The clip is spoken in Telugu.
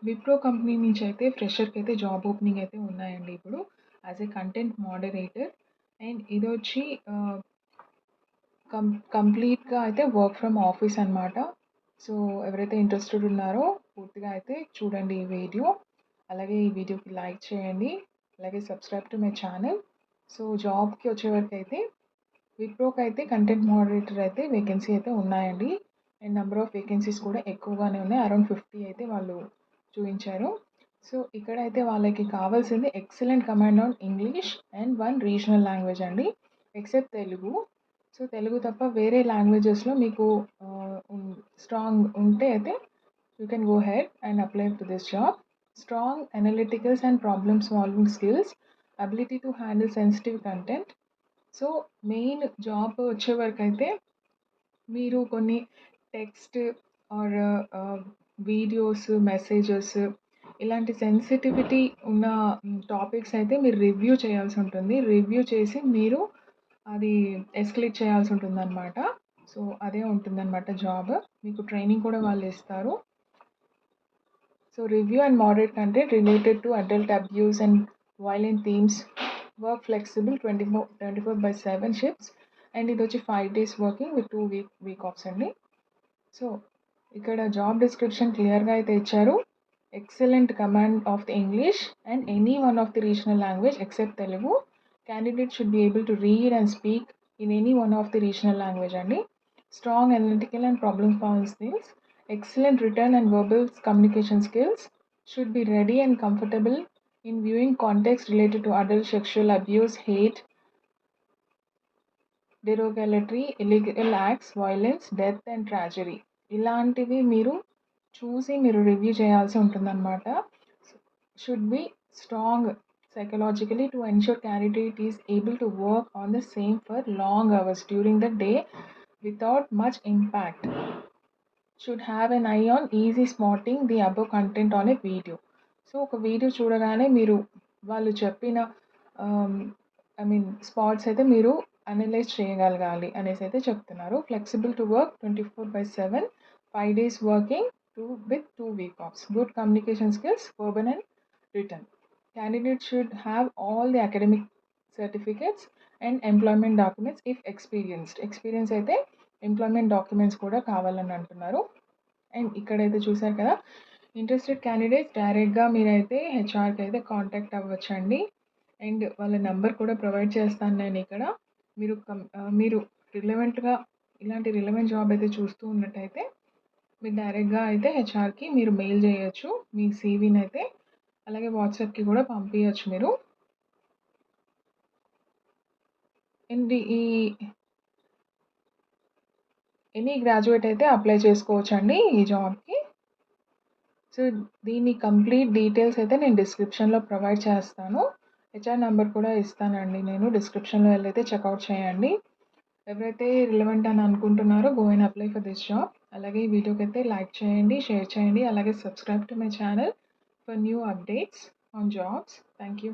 విప్రో కంపెనీ నుంచి అయితే ఫ్రెషర్‌కి అయితే జాబ్ ఓపెనింగ్ అయితే ఉన్నాయండి ఇప్పుడు. As a content moderator. And ఇదొచ్చి ఆహ్, కంప్లీట్‌గా అయితే వర్క్ ఫ్రమ్ ఆఫీస్ అనమాట. సో, ఎవరైతే ఇంట్రెస్టెడ్ ఉన్నారో పూర్తిగా అయితే చూడండి ఈ వీడియో. అలాగే ఈ వీడియోకి లైక్ చేయండి. అలాగే subscribe to my channel. So, జాబ్‌కి వచ్చేవరకైతే విప్రోకైతే కంటెంట్ మోడరేటర్ అయితే వేకెన్సీ అయితే ఉన్నాయండి. అండ్ నంబర్ ఆఫ్ వేకెన్సీస్ కూడా ఎక్కువగానే ఉన్నాయి. అరౌండ్ 50 అయితే వాళ్ళు చూయించారు. సో, ఇక్కడైతే వాళ్ళకి కావాల్సింది excellent command on English and 1 regional language అండి. ఎక్సెప్ట్ తెలుగు. సో, తెలుగు తప్ప వేరే లాంగ్వేజెస్‌లో మీకు స్ట్రాంగ్ ఉంటే అయితే you can go ahead and apply to this job. Strong analyticals and problem solving skills, ability to handle sensitive content. So, main job వచ్చేవరకైతే మీరు కొన్ని టెక్స్ట్ ఆర్ వీడియోస్, మెసేజెస్ ఇలాంటి సెన్సిటివిటీ ఉన్న టాపిక్స్ అయితే మీరు రివ్యూ చేయాల్సి ఉంటుంది. రివ్యూ చేసి మీరు అది ఎస్కలేట్ చేయాల్సి ఉంటుందన్నమాట. సో, అదే ఉంటుందన్నమాట జాబ్. మీకు ట్రైనింగ్ కూడా వాళ్ళు ఇస్తారు. So, review and moderate content related to adult abuse and violent themes. Work flexible 24/7 shifts. And ఇది వచ్చి 5 days working with 2 week offs అండి. సో, ఇక్కడ జాబ్ డిస్క్రిప్షన్ క్లియర్గా అయితే ఇచ్చారు. Excellent command of the English and any one of the regional language except Telugu. Candidate should be able to read and speak in any one of the regional language అండి. Strong analytical and problem solving skills. Excellent written and verbal communication skills. Should be ready and comfortable in viewing context related to adult sexual abuse, hate, derogatory, illegal acts, violence, death and tragedy. ఇలాంటివి మీరు చూసి మీరు రివ్యూ చేయాల్సి ఉంటుందన్నమాట. Should be strong psychologically to ensure candidate is able to work on the same for long hours during the day without much impact. Should have an eye on easy spotting the above content on a video. So ఒక వీడియో చూడగానే మీరు వాళ్ళు చెప్పిన స్పాట్స్ అయితే మీరు అనలైజ్ చేయగలగాలి అనేసి అయితే చెప్తున్నారు. Flexible to work 24/7, 5 days working with 2 week offs. Good communication skills, verbal and return. Candidate should have all the academic certificates and employment documents if experienced. Experience అయితే ఎంప్లాయ్మెంట్ డాక్యుమెంట్స్ కూడా కావాలని అంటున్నారు. అండ్ ఇక్కడైతే చూసారు కదా, ఇంట్రెస్టెడ్ క్యాండిడేట్స్ డైరెక్ట్గా మీరైతే హెచ్ఆర్కి అయితే కాంటాక్ట్ అవ్వచ్చండి. అండ్ వాళ్ళ నెంబర్ కూడా ప్రొవైడ్ చేస్తాను నేను ఇక్కడ. మీరు రిలవెంట్గా ఇలాంటి రిలవెంట్ జాబ్ అయితే చూస్తూ ఉన్నట్టయితే మీరు డైరెక్ట్గా అయితే హెచ్ఆర్కి మీరు మెయిల్ చేయొచ్చు మీ సీవీని అయితే. అలాగే వాట్సాప్కి కూడా పంపించచ్చు మీరు. అండ్ ఎనీ గ్రాడ్యుయేట్ అయితే అప్లై చేసుకోవచ్చండి ఈ జాబ్కి. సో, దీని కంప్లీట్ డీటెయిల్స్ అయితే నేను డిస్క్రిప్షన్లో ప్రొవైడ్ చేస్తాను. హెచ్ఆర్ నెంబర్ కూడా ఇస్తానండి నేను. డిస్క్రిప్షన్లో వెళ్ళైతే చెక్అవుట్ చేయండి. ఎవరైతే రిలవెంట్ అని అనుకుంటున్నారో go and apply for this job. అలాగే ఈ వీడియోకి అయితే లైక్ చేయండి, షేర్ చేయండి. అలాగే subscribe to my channel for new updates on jobs. Thank you.